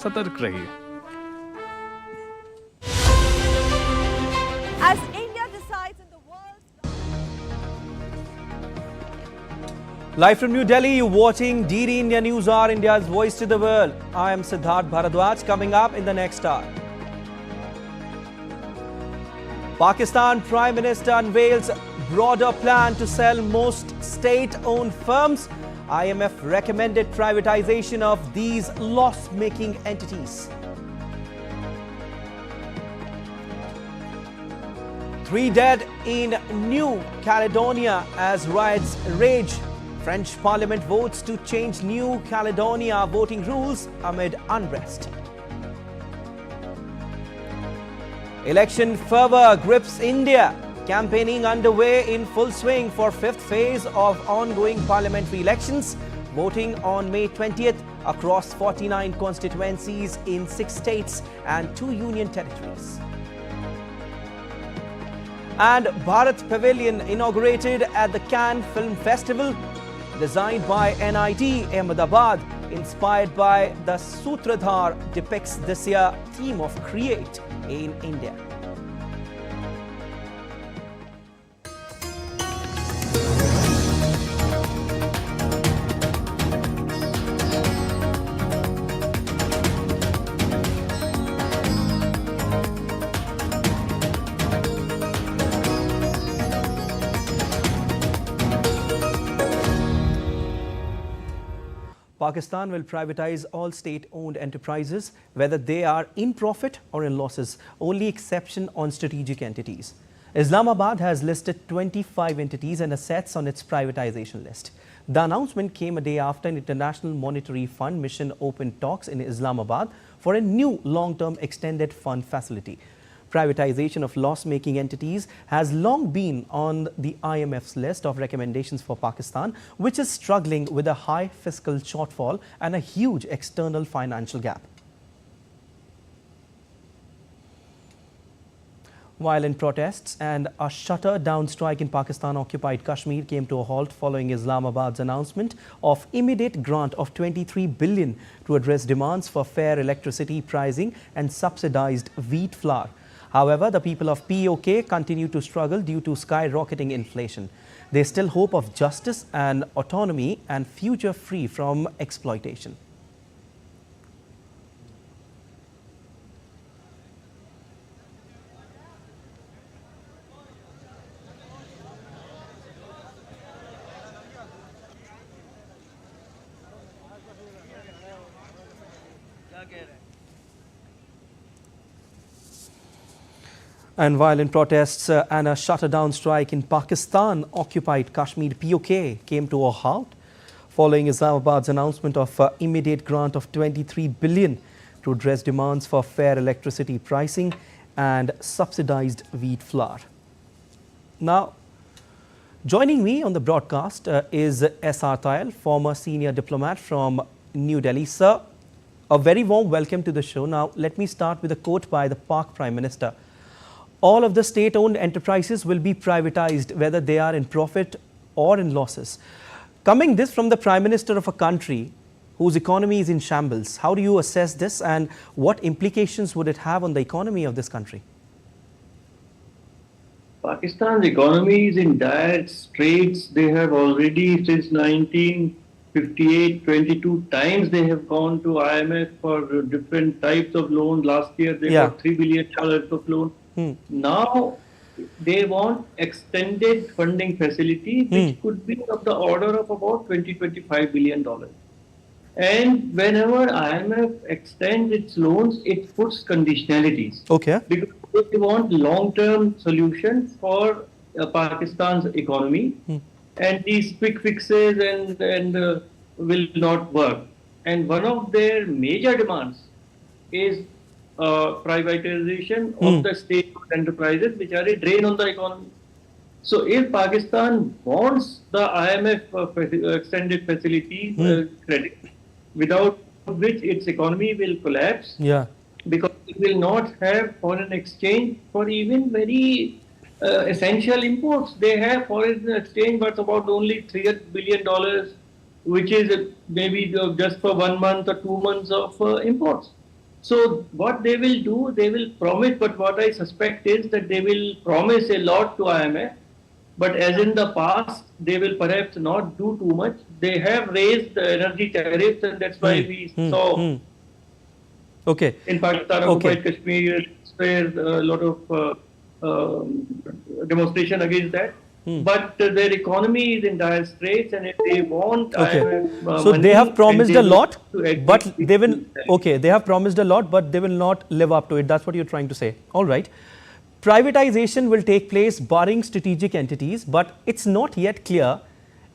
सतर्क रहिए। As India decides in the world. Live from New Delhi, you're watching DD India NewsHour, India's voice to the world. I am Siddharth Bharadwaj. Coming up in the next hour, Pakistan Prime Minister unveils broader plan to sell most state-owned firms. IMF recommended privatization of these loss-making entities. 3 dead in New Caledonia as riots rage. French Parliament votes to change New Caledonia voting rules amid unrest. Election fervor grips India. Campaigning underway in full swing for 5th phase of ongoing parliamentary elections. Voting on May 20th across 49 constituencies in 6 states and 2 union territories. And Bharat Pavilion inaugurated at the Cannes Film Festival. Designed by NIT Ahmedabad, inspired by the Sutradhar, depicts this year's theme of Create in India. Pakistan will privatize all state-owned enterprises, whether they are in profit or in losses, only exception on strategic entities. Islamabad has listed 25 entities and assets on its privatization list. The announcement came a day after an International Monetary Fund mission opened talks in Islamabad for a new long-term extended fund facility. Privatization of loss-making entities has long been on the IMF's list of recommendations for Pakistan, which is struggling with a high fiscal shortfall and a huge external financial gap. Violent protests and a shutterdown strike in Pakistan-occupied Kashmir came to a halt following Islamabad's announcement of immediate grant of 23 billion to address demands for fair electricity pricing and subsidized wheat flour. However, the people of POK continue to struggle due to skyrocketing inflation. They still hope of justice and autonomy and future free from exploitation. And violent protests and a shutterdown strike in Pakistan-occupied Kashmir POK came to a halt following Islamabad's announcement of immediate grant of 23 billion to address demands for fair electricity pricing and subsidized wheat flour. Now, joining me on the broadcast is S.R. Tayal, former senior diplomat from New Delhi. Sir, a very warm welcome to the show. Now, let me start with a quote by the Pak Prime Minister. All of the state-owned enterprises will be privatized, whether they are in profit or in losses. Coming this from the Prime Minister of a country whose economy is in shambles, how do you assess this and what implications would it have on the economy of this country? Pakistan's economy is in dire straits. They have already, since 1958, 22 times they have gone to IMF for different types of loans. Last year they got $3 billion of loan. Now they want extended funding facility, which could be of the order of about $25 billion. And whenever IMF extends its loans, it puts conditionalities. Okay. Because they want long-term solutions for Pakistan's economy, and these quick fixes and will not work. And one of their major demands is privatization of the state enterprises, which are a drain on the economy. So if Pakistan wants the IMF extended facility credit, without which its economy will collapse, because it will not have foreign exchange for even very essential imports. They have foreign exchange, but about only $3 billion, which is maybe just for 1 month or 2 months of imports. So what they will do, they will promise, but what I suspect is that they will promise a lot to IMF, but as in the past, they will perhaps not do too much. They have raised the energy tariffs, and that's why we saw Okay. in Pakistan occupied Kashmir, where a lot of demonstration against that. But their economy is in dire straits, and if they want IMF so money, they have promised a lot, but agree they will, they have promised a lot, but they will not live up to it. That's what you're trying to say. All right. Privatization will take place barring strategic entities, but it's not yet clear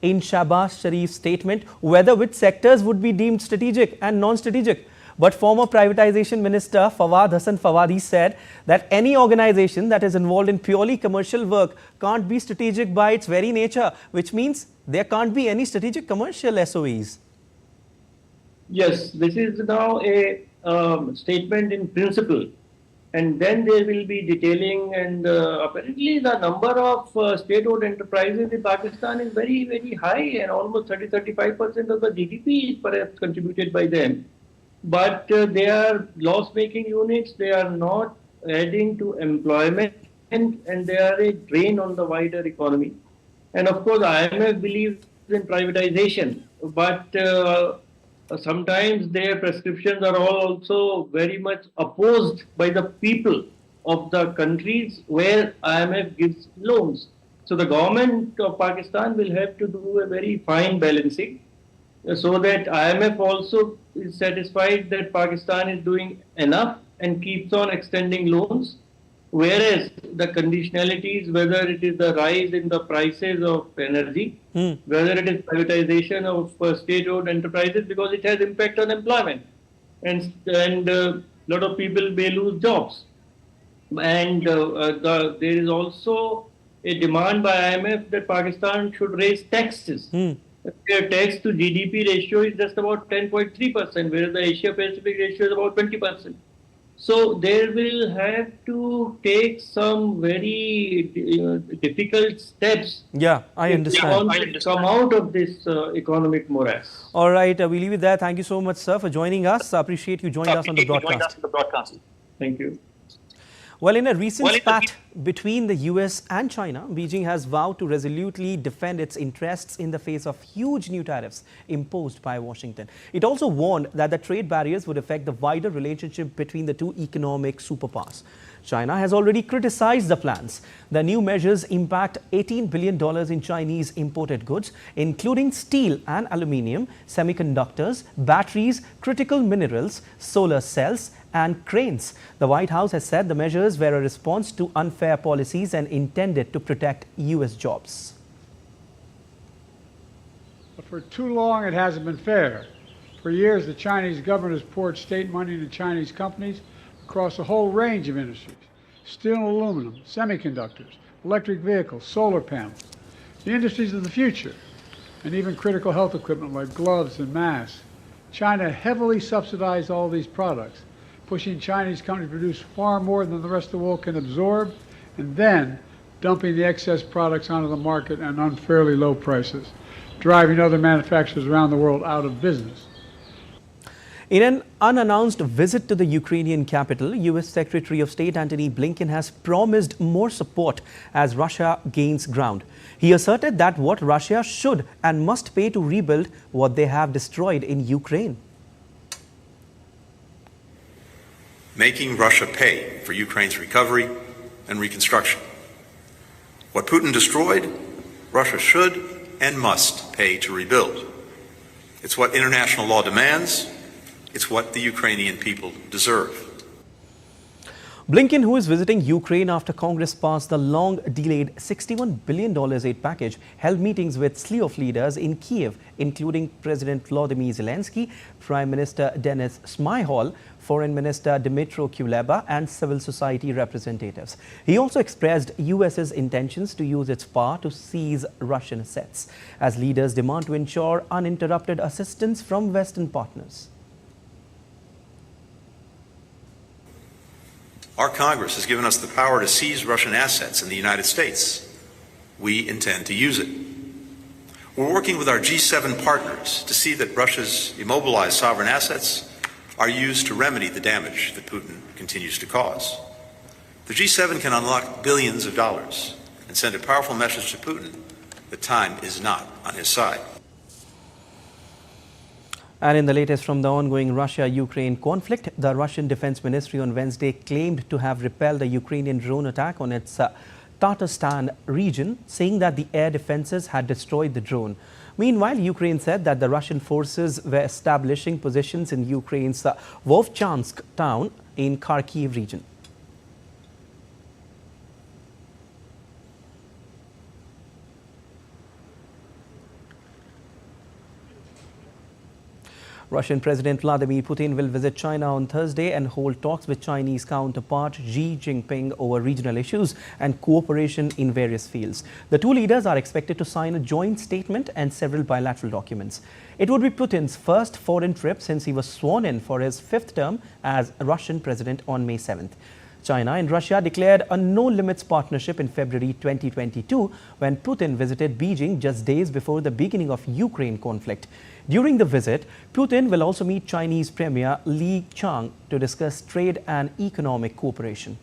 in Shahbaz Sharif's statement whether which sectors would be deemed strategic and non-strategic. But former privatization minister Fawad Hassan Fawadi said that any organization that is involved in purely commercial work can't be strategic by its very nature, which means there can't be any strategic commercial SOEs. Yes, this is now a statement in principle, and then there will be detailing, and apparently the number of state-owned enterprises in Pakistan is very, very high, and almost 30-35% of the GDP is perhaps contributed by them. But they are loss-making units, they are not adding to employment, and they are a drain on the wider economy. And of course, IMF believes in privatization, but sometimes their prescriptions are also very much opposed by the people of the countries where IMF gives loans. So the government of Pakistan will have to do a very fine balancing, so that IMF also is satisfied that Pakistan is doing enough and keeps on extending loans, whereas the conditionalities, whether it is the rise in the prices of energy, whether it is privatization of state-owned enterprises, because it has impact on employment, and a lot of people may lose jobs. And there is also a demand by IMF that Pakistan should raise taxes. Their tax to GDP ratio is just about 10.3%, whereas the Asia-Pacific ratio is about 20%. So there will have to take some very difficult steps. Yeah, I understand. To come out of this economic morass. All right, we leave it there. Thank you so much, sir, for joining us. I appreciate you joining us on the broadcast. Thank you. Well, in a recent spat between the US and China, Beijing has vowed to resolutely defend its interests in the face of huge new tariffs imposed by Washington. It also warned that the trade barriers would affect the wider relationship between the two economic superpowers. China has already criticized the plans. The new measures impact $18 billion in Chinese imported goods, including steel and aluminium, semiconductors, batteries, critical minerals, solar cells, and cranes. The White House has said the measures were a response to unfair policies and intended to protect U.S. jobs. But for too long, it hasn't been fair. For years, the Chinese government has poured state money into Chinese companies across a whole range of industries: steel and aluminum, semiconductors, electric vehicles, solar panels, the industries of the future, and even critical health equipment like gloves and masks. China heavily subsidized all these products, pushing Chinese companies to produce far more than the rest of the world can absorb, and then dumping the excess products onto the market at unfairly low prices, driving other manufacturers around the world out of business. In an unannounced visit to the Ukrainian capital, U.S. Secretary of State Antony Blinken has promised more support as Russia gains ground. He asserted that what Russia should and must pay to rebuild what they have destroyed in Ukraine. Making Russia pay for Ukraine's recovery and reconstruction. What Putin destroyed, Russia should and must pay to rebuild. It's what international law demands. It's what the Ukrainian people deserve. Blinken, who is visiting Ukraine after Congress passed the long-delayed $61 billion aid package, held meetings with a slew of leaders in Kiev, including President Volodymyr Zelensky, Prime Minister Denis Shmyhal, Foreign Minister Dmytro Kuleba, and civil society representatives. He also expressed US's intentions to use its power to seize Russian assets, as leaders demand to ensure uninterrupted assistance from Western partners. Our Congress has given us the power to seize Russian assets in the United States. We intend to use it. We're working with our G7 partners to see that Russia's immobilized sovereign assets are used to remedy the damage that Putin continues to cause. The G7 can unlock billions of dollars and send a powerful message to Putin that time is not on his side. And in the latest from the ongoing Russia-Ukraine conflict, the Russian Defense Ministry on Wednesday claimed to have repelled a Ukrainian drone attack on its Doordarshan region, saying that the air defenses had destroyed the drone. Meanwhile, Ukraine said that the Russian forces were establishing positions in Ukraine's Vovchansk town in Kharkiv region. Russian President Vladimir Putin will visit China on Thursday and hold talks with Chinese counterpart Xi Jinping over regional issues and cooperation in various fields. The two leaders are expected to sign a joint statement and several bilateral documents. It would be Putin's first foreign trip since he was sworn in for his fifth term as Russian president on May 7th. China and Russia declared a no-limits partnership in February 2022 when Putin visited Beijing just days before the beginning of Ukraine conflict. During the visit, Putin will also meet Chinese Premier Li Qiang to discuss trade and economic cooperation.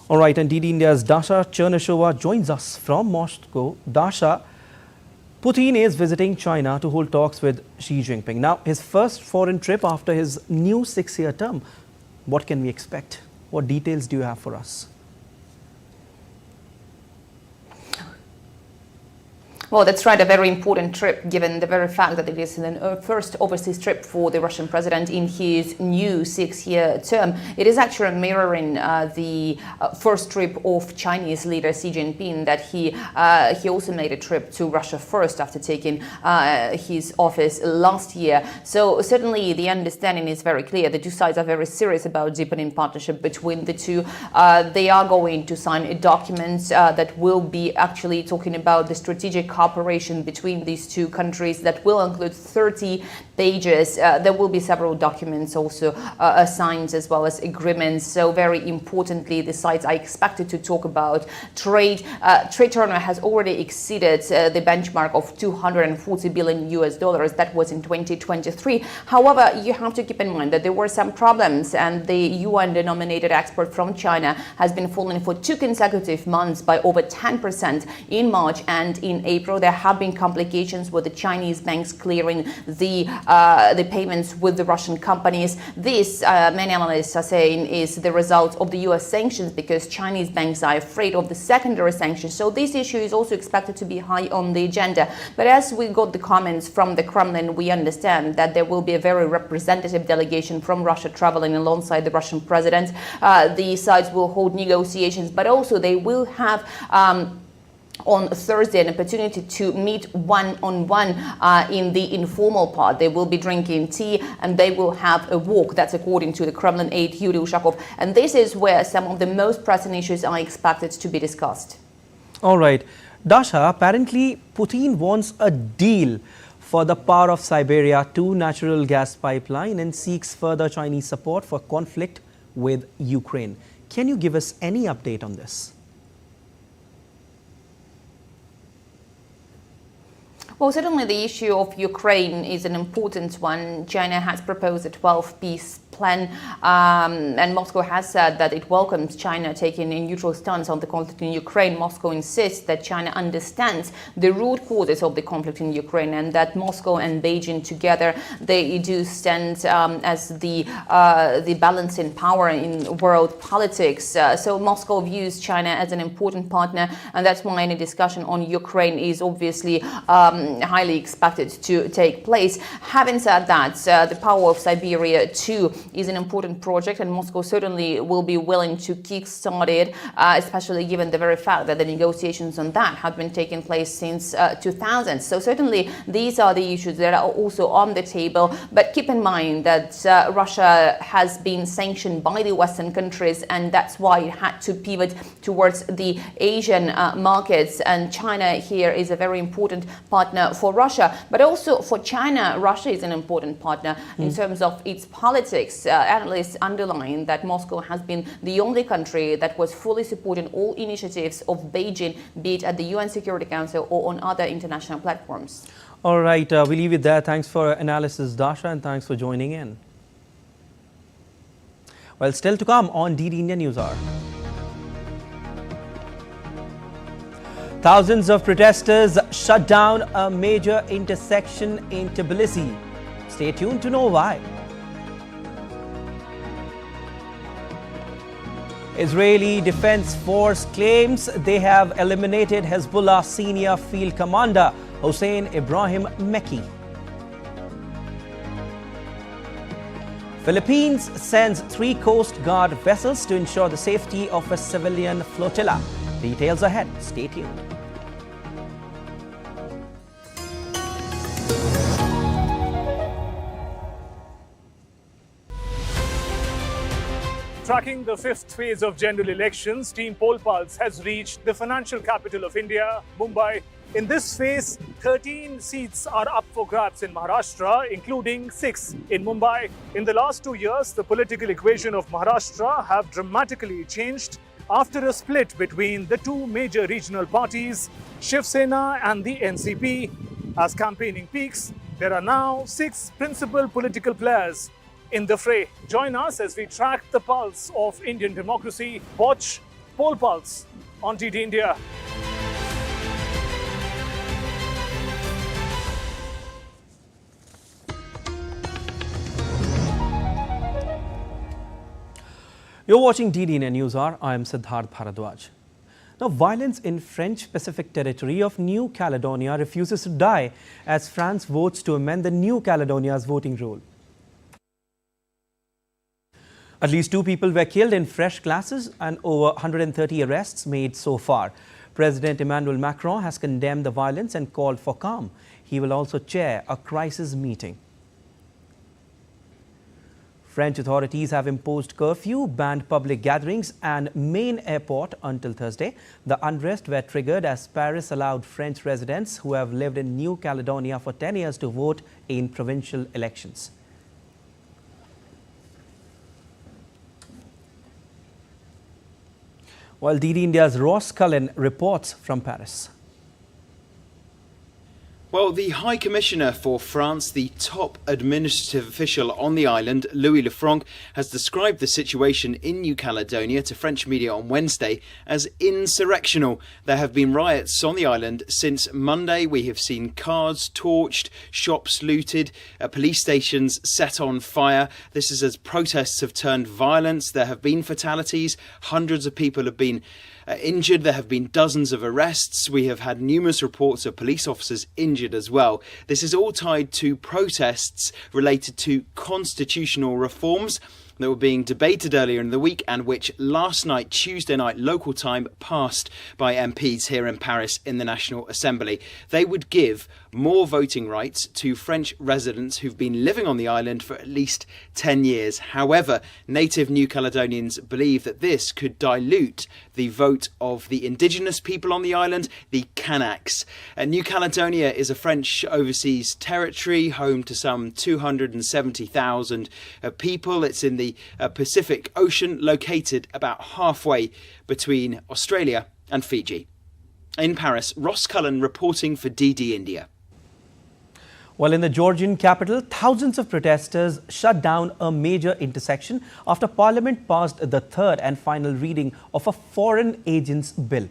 All right, and DD India's Dasha Chernashova joins us from Moscow. Dasha, Putin is visiting China to hold talks with Xi Jinping. Now, his first foreign trip after his new 6-year term. What can we expect? What details do you have for us? Well, that's right, a very important trip, given the very fact that it is the first overseas trip for the Russian president in his new 6-year term. It is actually mirroring the first trip of Chinese leader Xi Jinping, that he also made a trip to Russia first after taking his office last year. So certainly the understanding is very clear. The two sides are very serious about deepening partnership between the two. They are going to sign a document that will be actually talking about the strategic cooperation between these two countries that will include 30 pages. There will be several documents also signed, as well as agreements. So very importantly, the sides are expected to talk about trade. Trade turnover has already exceeded the benchmark of $240 billion US. That was in 2023. However, you have to keep in mind that there were some problems, and the UN-denominated export from China has been falling for 2 consecutive months by over 10% in March and in April. There have been complications with the Chinese banks clearing the payments with the Russian companies. This, many analysts are saying, is the result of the US sanctions, because Chinese banks are afraid of the secondary sanctions. So this issue is also expected to be high on the agenda. But as we got the comments from the Kremlin, we understand that there will be a very representative delegation from Russia traveling alongside the Russian president. The sides will hold negotiations, but also they will have on Thursday an opportunity to meet one-on-one in the informal part. They will be drinking tea and they will have a walk. That's according to the Kremlin aide Yuri Ushakov. And this is where some of the most pressing issues are expected to be discussed. All right. Dasha, apparently Putin wants a deal for the Power of Siberia 2 natural gas pipeline and seeks further Chinese support for conflict with Ukraine. Can you give us any update on this? Well, certainly the issue of Ukraine is an important one. China has proposed a 12-piece plan, and Moscow has said that it welcomes China taking a neutral stance on the conflict in Ukraine. Moscow insists that China understands the root causes of the conflict in Ukraine, and that Moscow and Beijing together, they do stand as the balancing power in world politics. So Moscow views China as an important partner, and that's why any discussion on Ukraine is obviously highly expected to take place. Having said that, the Power of Siberia 2 is an important project, and Moscow certainly will be willing to kickstart it, especially given the very fact that the negotiations on that have been taking place since 2000. So certainly these are the issues that are also on the table. But keep in mind that Russia has been sanctioned by the Western countries, and that's why it had to pivot towards the Asian markets. And China here is a very important partner for Russia, but also for China. Russia is an important partner in terms of its politics. critics, analysts underline that Moscow has been the only country that was fully supporting all initiatives of Beijing, be it at the UN Security Council or on other international platforms. All right, we leave it there. Thanks for analysis, Darshan, and thanks for joining in. Well, still to come on DD India NewsHour. Thousands of protesters shut down a major intersection in Tbilisi. Stay tuned to know why. Israeli Defense Force claims they have eliminated Hezbollah senior field commander Hossein Ibrahim Mekki. Philippines sends 3 Coast Guard vessels to ensure the safety of a civilian flotilla. Details ahead. Stay tuned. Tracking the 5th phase of general elections, Team Poll Pulse has reached the financial capital of India, Mumbai. In this phase, 13 seats are up for grabs in Maharashtra, including 6 in Mumbai. In the last 2 years, the political equation of Maharashtra have dramatically changed after a split between the 2 major regional parties, Shiv Sena and the NCP. As campaigning peaks, there are now 6 principal political players in the fray. Join us as we track the pulse of Indian democracy. Watch Poll Pulse on DD India. You're watching DD India NewsHour. I am Siddharth Bharadwaj. Now, violence in French Pacific territory of New Caledonia refuses to die as France votes to amend the New Caledonia's voting rule. At least 2 people were killed in fresh clashes and over 130 arrests made so far. President Emmanuel Macron has condemned the violence and called for calm. He will also chair a crisis meeting. French authorities have imposed curfew, banned public gatherings and main airport until Thursday. The unrest were triggered as Paris allowed French residents who have lived in New Caledonia for 10 years to vote in provincial elections. While DD India's Ross Cullen reports from Paris. Well, the High Commissioner for France, the top administrative official on the island, Louis Lefranc, has described the situation in New Caledonia to French media on Wednesday as insurrectional. There have been riots on the island since Monday. We have seen cars torched, shops looted, police stations set on fire. This is as protests have turned violent. There have been fatalities. Hundreds of people have been injured. There have been dozens of arrests. We have had numerous reports of police officers injured as well. This is all tied to protests related to constitutional reforms that were being debated earlier in the week and which last night, Tuesday night, local time, passed by MPs here in Paris in the National Assembly. They would give more voting rights to French residents who've been living on the island for at least 10 years. However, native New Caledonians believe that this could dilute the vote of the indigenous people on the island, the Kanaks. New Caledonia is a French overseas territory, home to some 270,000 people. It's in the Pacific Ocean, located about halfway between Australia and Fiji. In Paris, Ross Cullen reporting for DD India. Well, in the Georgian capital, thousands of protesters shut down a major intersection after Parliament passed the 3rd and final reading of a foreign agents bill.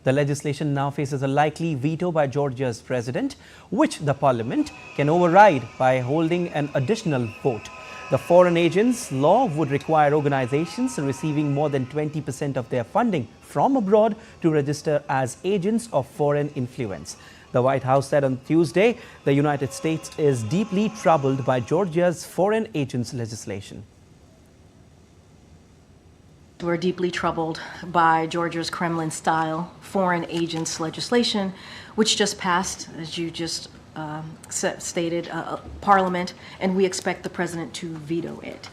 The legislation now faces a likely veto by Georgia's president, which the Parliament can override by holding an additional vote. The foreign agents law would require organizations receiving more than 20% of their funding from abroad to register as agents of foreign influence. The White House said on Tuesday the United States is deeply troubled by Georgia's foreign agents legislation. We're deeply troubled by Georgia's Kremlin-style foreign agents legislation, which just passed, as you just stated, Parliament, and we expect the president to veto it.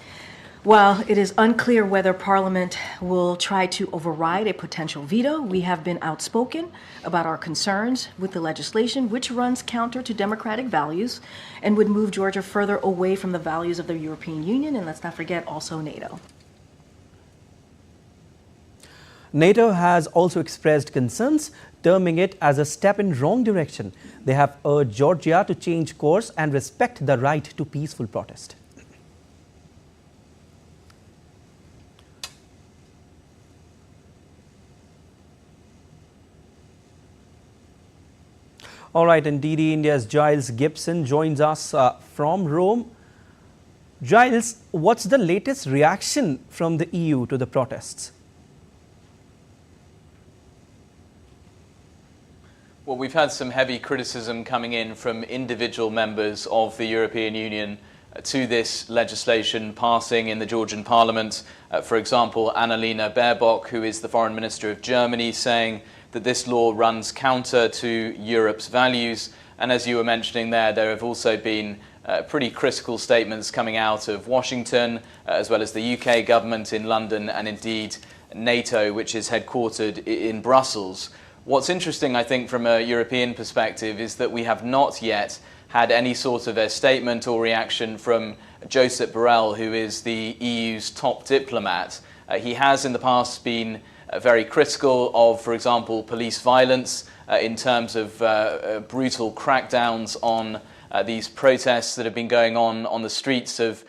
While it is unclear whether Parliament will try to override a potential veto, we have been outspoken about our concerns with the legislation, which runs counter to democratic values and would move Georgia further away from the values of the European Union, and let's not forget also NATO. NATO has also expressed concerns, terming it as a step in wrong direction. They have urged Georgia to change course and respect the right to peaceful protest. All right, and DD India's Jiles Gibson joins us from Rome. Giles, what's the latest reaction from the EU to the protests? Well, we've had some heavy criticism coming in from individual members of the European Union to this legislation passing in the Georgian parliament. For example, Annalena Baerbock, who is the foreign minister of Germany, saying that this law runs counter to Europe's values. And as you were mentioning there have also been pretty critical statements coming out of Washington, as well as the UK government in London, and indeed NATO, which is headquartered in Brussels. What's interesting, I think, from a European perspective is that we have not yet had any sort of a statement or reaction from Josep Borrell, who is the EU's top diplomat. He has in the past been very critical of, for example, police violence in terms of brutal crackdowns on these protests that have been going on the streets of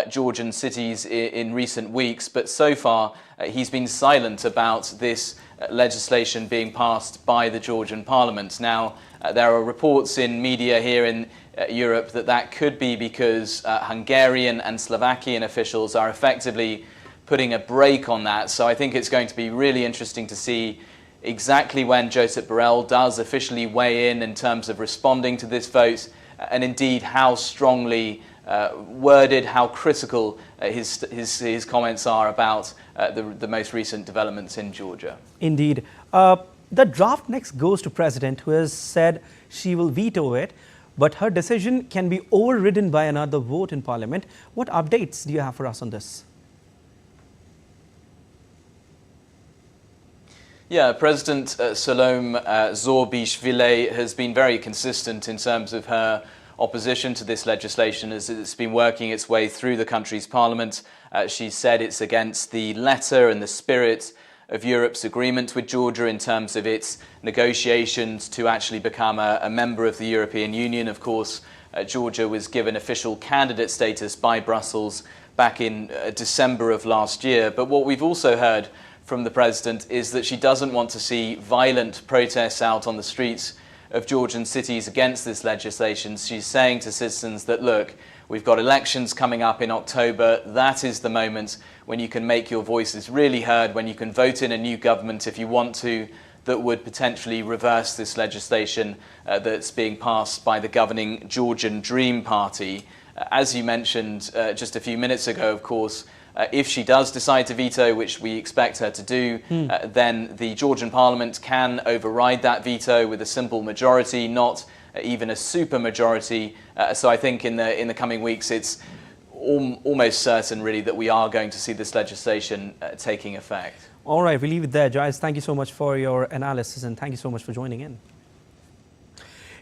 Georgian cities in recent weeks. But so far, he's been silent about this legislation being passed by the Georgian parliament. Now, there are reports in media here in Europe that could be because Hungarian and Slovakian officials are effectively putting a brake on that. So I think it's going to be really interesting to see exactly when Josep Borrell does officially weigh in terms of responding to this vote, and indeed how strongly worded, how critical his comments are about the most recent developments in Georgia. Indeed. The draft next goes to President, who has said she will veto it, but her decision can be overridden by another vote in Parliament. What updates do you have for us on this? Yeah, President Salome Zurabishvili has been very consistent in terms of her opposition to this legislation as it's been working its way through the country's parliament. She said it's against the letter and the spirit of Europe's agreement with Georgia in terms of its negotiations to actually become a member of the European Union. Of course, Georgia was given official candidate status by Brussels back in December of last year. But what we've also heard from the president is that she doesn't want to see violent protests out on the streets of Georgian cities against this legislation. She's saying to citizens that, look, we've got elections coming up in October. That is the moment when you can make your voices really heard, when you can vote in a new government if you want to, that would potentially reverse this legislation that's being passed by the governing Georgian Dream Party. As you mentioned just a few minutes ago, of course, if she does decide to veto, which we expect her to do, then the Georgian parliament can override that veto with a simple majority, not even a super majority. So I think in the coming weeks, it's almost certain, really, that we are going to see this legislation taking effect. All right, we'll leave it there. Giles, thank you so much for your analysis, and thank you so much for joining in.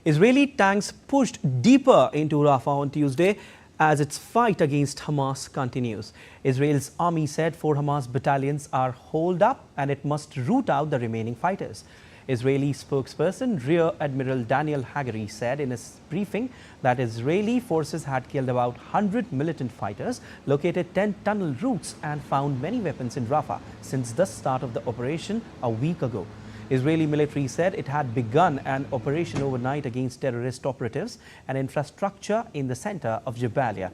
Israeli tanks pushed deeper into Rafa on Tuesday as its fight against Hamas continues. Israel's army said 4 Hamas battalions are holed up and it must root out the remaining fighters. Israeli spokesperson Rear Admiral Daniel Hagari said in his briefing that Israeli forces had killed about 100 militant fighters, located 10 tunnel routes and found many weapons in Rafah since the start of the operation a week ago. Israeli military said it had begun an operation overnight against terrorist operatives and infrastructure in the center of Jabalia.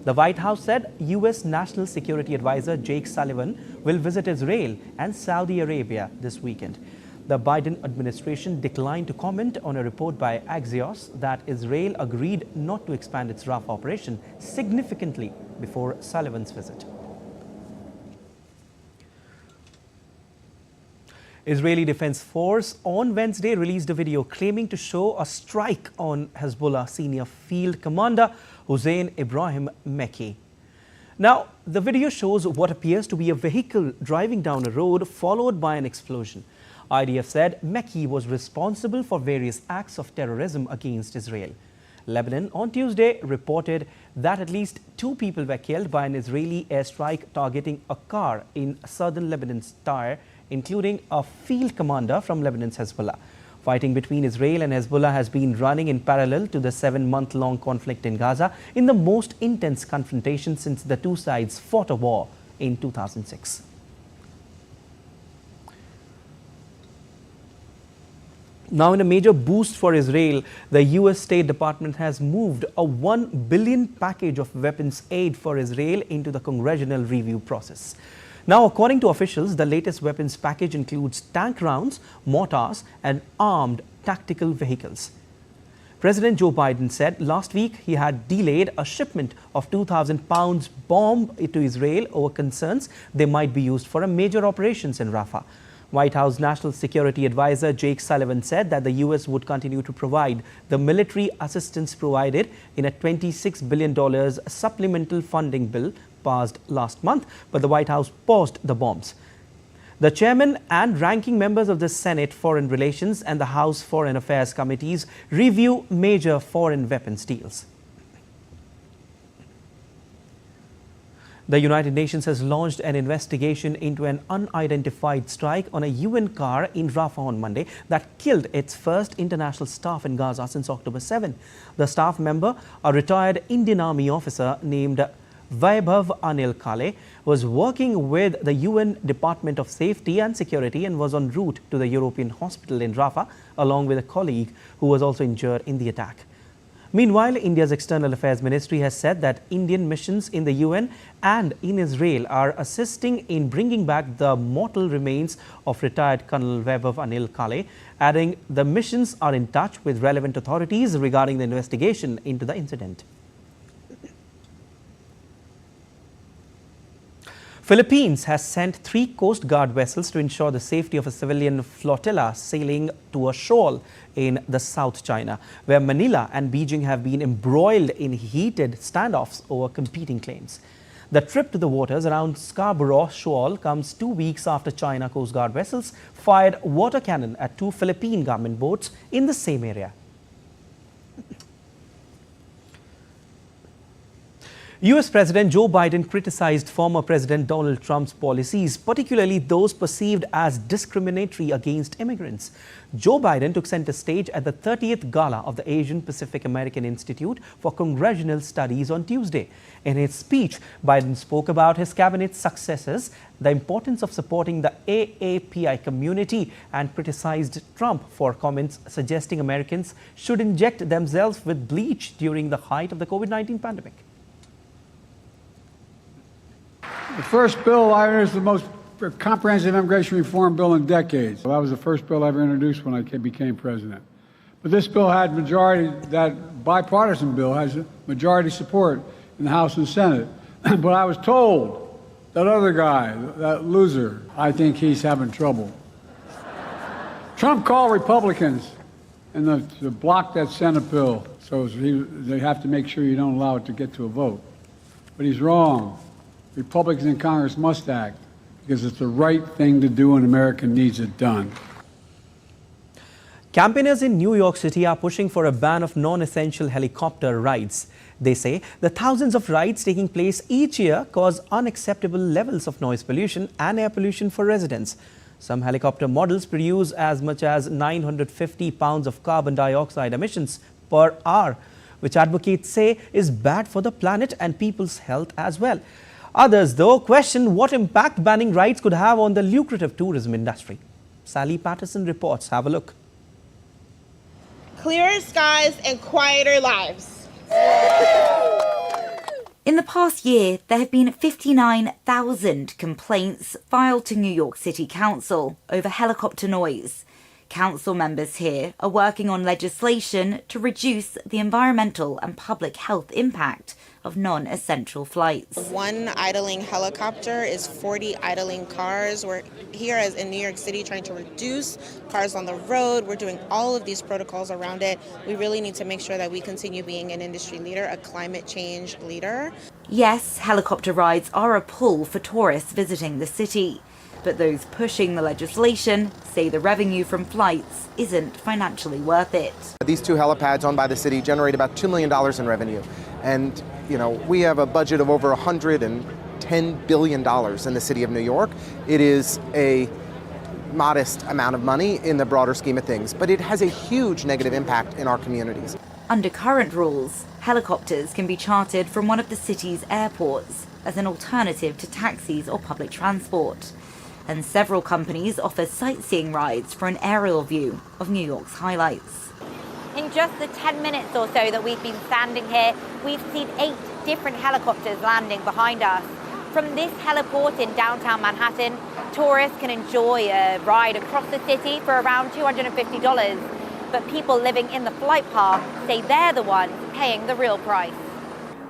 The White House said U.S. National Security Advisor Jake Sullivan will visit Israel and Saudi Arabia this weekend. The Biden administration declined to comment on a report by Axios that Israel agreed not to expand its Rafah operation significantly before Sullivan's visit. Israeli Defense Force on Wednesday released a video claiming to show a strike on Hezbollah senior field commander Hossein Ibrahim Mekki. Now, the video shows what appears to be a vehicle driving down a road followed by an explosion. IDF said Mekki was responsible for various acts of terrorism against Israel. Lebanon on Tuesday reported that at least 2 people were killed by an Israeli airstrike targeting a car in southern Lebanon's Tyre, including a field commander from Lebanon's Hezbollah. Fighting between Israel and Hezbollah has been running in parallel to the 7-month-long conflict in Gaza, in the most intense confrontation since the two sides fought a war in 2006. Now, in a major boost for Israel, the US State Department has moved a $1 billion package of weapons aid for Israel into the congressional review process. Now, according to officials, the latest weapons package includes tank rounds, mortars, and armed tactical vehicles. President Joe Biden said last week he had delayed a shipment of 2,000 pounds bomb to Israel over concerns they might be used for a major operations in Rafa. White House National Security Advisor Jake Sullivan said that the U.S. would continue to provide the military assistance provided in a $26 billion supplemental funding bill passed last month, but the White House paused the bombs. The chairman and ranking members of the Senate Foreign Relations and the House Foreign Affairs committees review major foreign weapons deals. The United Nations has launched an investigation into an unidentified strike on a UN car in Rafa on Monday that killed its first international staff in Gaza since October 7. The staff member, a retired Indian Army officer named Vaibhav Anil Kale, was working with the UN Department of Safety and Security and was en route to the European hospital in Rafa along with a colleague who was also injured in the attack. Meanwhile, India's External Affairs Ministry has said that Indian missions in the UN and in Israel are assisting in bringing back the mortal remains of retired Colonel Vaibhav Anil Kale, adding the missions are in touch with relevant authorities regarding the investigation into the incident. Philippines has sent 3 Coast Guard vessels to ensure the safety of a civilian flotilla sailing to a shoal in the South China, where Manila and Beijing have been embroiled in heated standoffs over competing claims. The trip to the waters around Scarborough Shoal comes 2 weeks after China Coast Guard vessels fired water cannon at 2 Philippine government boats in the same area. US President Joe Biden criticized former President Donald Trump's policies, particularly those perceived as discriminatory against immigrants. Joe Biden took center stage at the 30th Gala of the Asian Pacific American Institute for Congressional Studies on Tuesday. In his speech, Biden spoke about his cabinet's successes, the importance of supporting the AAPI community, and criticized Trump for comments suggesting Americans should inject themselves with bleach during the height of the COVID-19 pandemic. The first bill I introduced, the most comprehensive immigration reform bill in decades. That was the first bill I ever introduced when I became president. But this bill had majority, that bipartisan bill has majority support in the House and Senate. But I was told that other guy, that loser, I think he's having trouble. Trump called Republicans and to block that Senate bill, so they have to make sure you don't allow it to get to a vote. But he's wrong. Republicans in Congress must act because it's the right thing to do and America needs it done. Campaigners in New York City are pushing for a ban of non-essential helicopter rides. They say the thousands of rides taking place each year cause unacceptable levels of noise pollution and air pollution for residents. Some helicopter models produce as much as 950 pounds of carbon dioxide emissions per hour, which advocates say is bad for the planet and people's health as well. Others, though, question what impact banning rides could have on the lucrative tourism industry. Sally Patterson reports. Have a look. Clearer skies and quieter lives. In the past year, there have been 59,000 complaints filed to New York City Council over helicopter noise. Council members here are working on legislation to reduce the environmental and public health impact of non-essential flights. One idling helicopter is 40 idling cars. We're here as in New York City trying to reduce cars on the road. We're doing all of these protocols around it. We really need to make sure that we continue being an industry leader, a climate change leader. Yes, helicopter rides are a pull for tourists visiting the city. But those pushing the legislation say the revenue from flights isn't financially worth it. These two helipads owned by the city generate about $2 million in revenue. And, you know, we have a budget of over $110 billion in the city of New York. It is a modest amount of money in the broader scheme of things, but it has a huge negative impact in our communities. Under current rules, helicopters can be chartered from one of the city's airports as an alternative to taxis or public transport. And several companies offer sightseeing rides for an aerial view of New York's highlights. In just the 10 minutes or so that we've been standing here, we've seen 8 different helicopters landing behind us. From this heliport in downtown Manhattan, tourists can enjoy a ride across the city for around $250. But people living in the flight path say they're the ones paying the real price.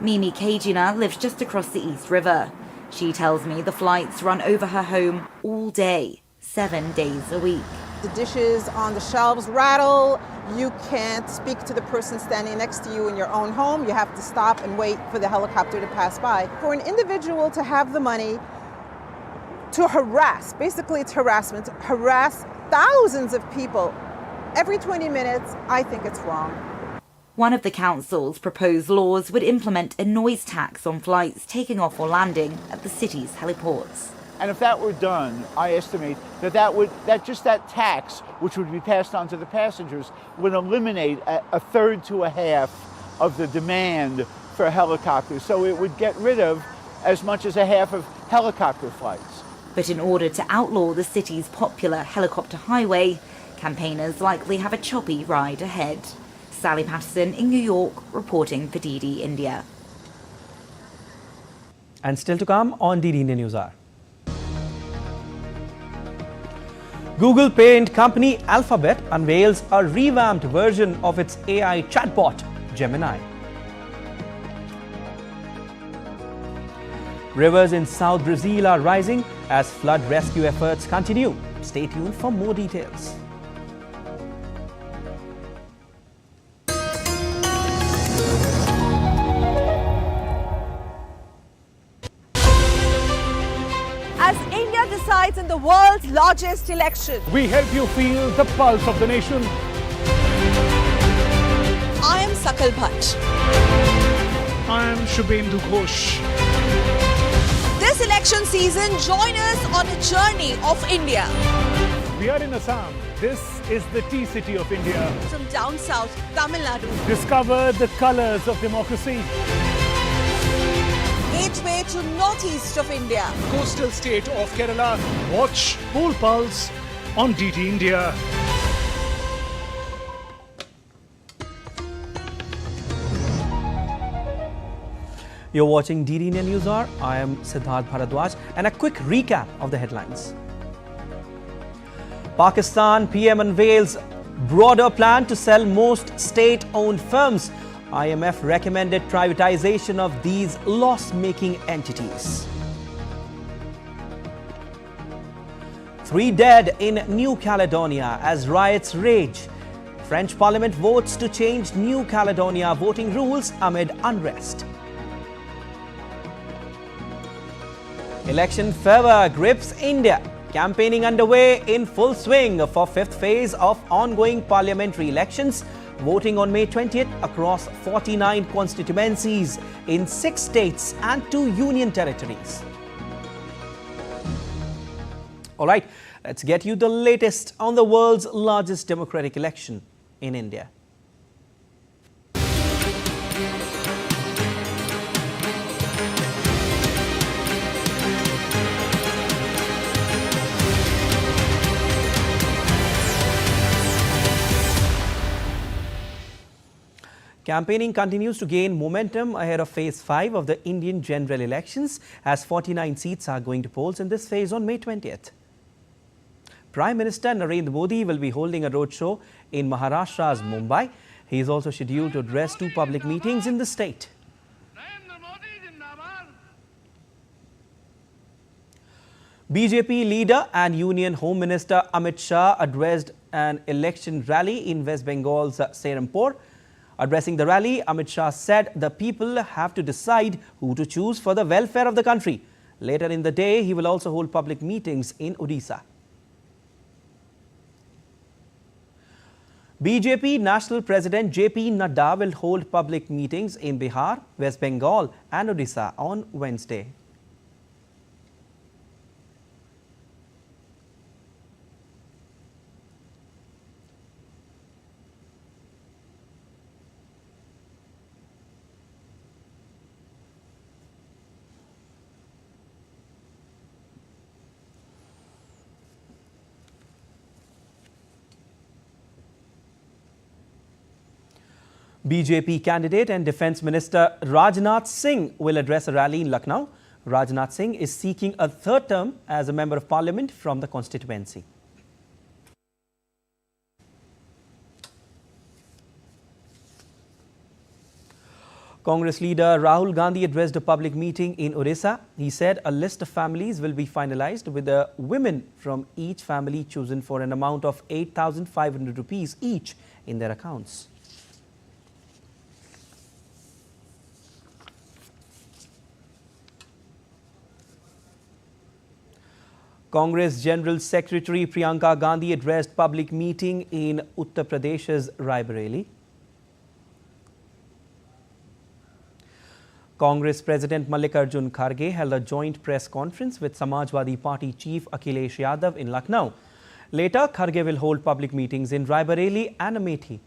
Mimi Kajina lives just across the East River. She tells me the flights run over her home all day, 7 days a week. The dishes on the shelves rattle. You can't speak to the person standing next to you in your own home. You have to stop and wait for the helicopter to pass by. For an individual to have the money to harass, basically it's harassment, harass thousands of people every 20 minutes, I think it's wrong. One of the council's proposed laws would implement a noise tax on flights taking off or landing at the city's heliports. And if that were done, I estimate that just that tax, which would be passed on to the passengers, would eliminate a third to a half of the demand for helicopters. So it would get rid of as much as a half of helicopter flights. But in order to outlaw the city's popular helicopter highway, campaigners likely have a choppy ride ahead. Sally Patterson in New York, reporting for DD India. And still to come on DD NewsHour. Google parent company Alphabet unveils a revamped version of its AI chatbot, Gemini. Rivers in South Brazil are rising as flood rescue efforts continue. Stay tuned for more details. As India decides in the world's largest election, We help you feel the pulse of the nation. I am Sakal Bhatt. I am Shubhendu Ghosh. This election season, join us on a journey of India. We are in Assam. This is the tea city of India. From down south, Tamil Nadu, Discover the colors of democracy. gateway to northeast of India. Coastal state of Kerala. Watch Poll Pulse on DD India. You're watching DD India NewsHour. I am Siddharth Bharadwaj, and a quick recap of the headlines. Pakistan PM unveils broader plan to sell most state-owned firms. IMF recommended privatization of these loss-making entities. 3 dead in New Caledonia as riots rage. French Parliament votes to change New Caledonia voting rules amid unrest. Election fervor grips India. Campaigning underway in full swing for 5th phase of ongoing parliamentary elections. Voting on May 20th across 49 constituencies in 6 states and 2 union territories. All right, let's get you the latest on the world's largest democratic election in India. Campaigning continues to gain momentum ahead of Phase 5 of the Indian general elections as 49 seats are going to polls in this phase on May 20th. Prime Minister Narendra Modi will be holding a roadshow in Maharashtra's Mumbai. He is also scheduled to address 2 public meetings in the state. BJP leader and Union Home Minister Amit Shah addressed an election rally in West Bengal's Serampore. Addressing the rally, Amit Shah said the people have to decide who to choose for the welfare of the country. Later in the day, he will also hold public meetings in Odisha. BJP National President JP Nadda will hold public meetings in Bihar, West Bengal and Odisha on Wednesday. BJP candidate and Defence Minister Rajnath Singh will address a rally in Lucknow. Rajnath Singh is seeking a 3rd term as a Member of Parliament from the constituency. Congress leader Rahul Gandhi addressed a public meeting in Odisha. He said a list of families will be finalized with the women from each family chosen for an amount of 8,500 rupees each in their accounts. Congress General Secretary Priyanka Gandhi addressed public meeting in Uttar Pradesh's Raebareli. Congress President Mallikarjun Kharge held a joint press conference with Samajwadi Party Chief Akhilesh Yadav in Lucknow. Later, Kharge will hold public meetings in Raebareli and Amethi.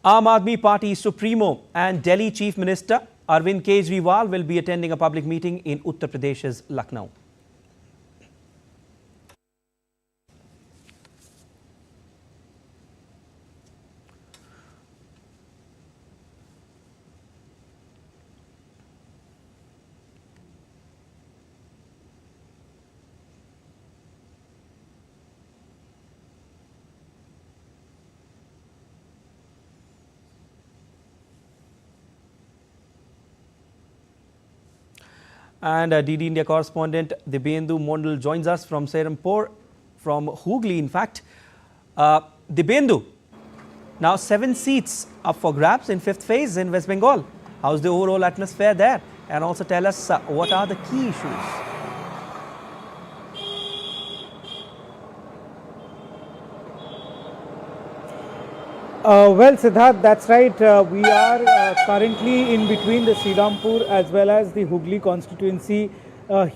Aam Aadmi Party Supremo and Delhi Chief Minister Arvind Kejriwal will be attending a public meeting in Uttar Pradesh's Lucknow. And DD India correspondent Dibyendu Mondal joins us from Serampore, from Hooghly in fact. Dibyendu, now 7 seats up for grabs in 5th phase in West Bengal. How's the overall atmosphere there? And also tell us what are the key issues? Well, Siddharth, that's right. We are currently in between the Srirampur as well as the Hooghly constituency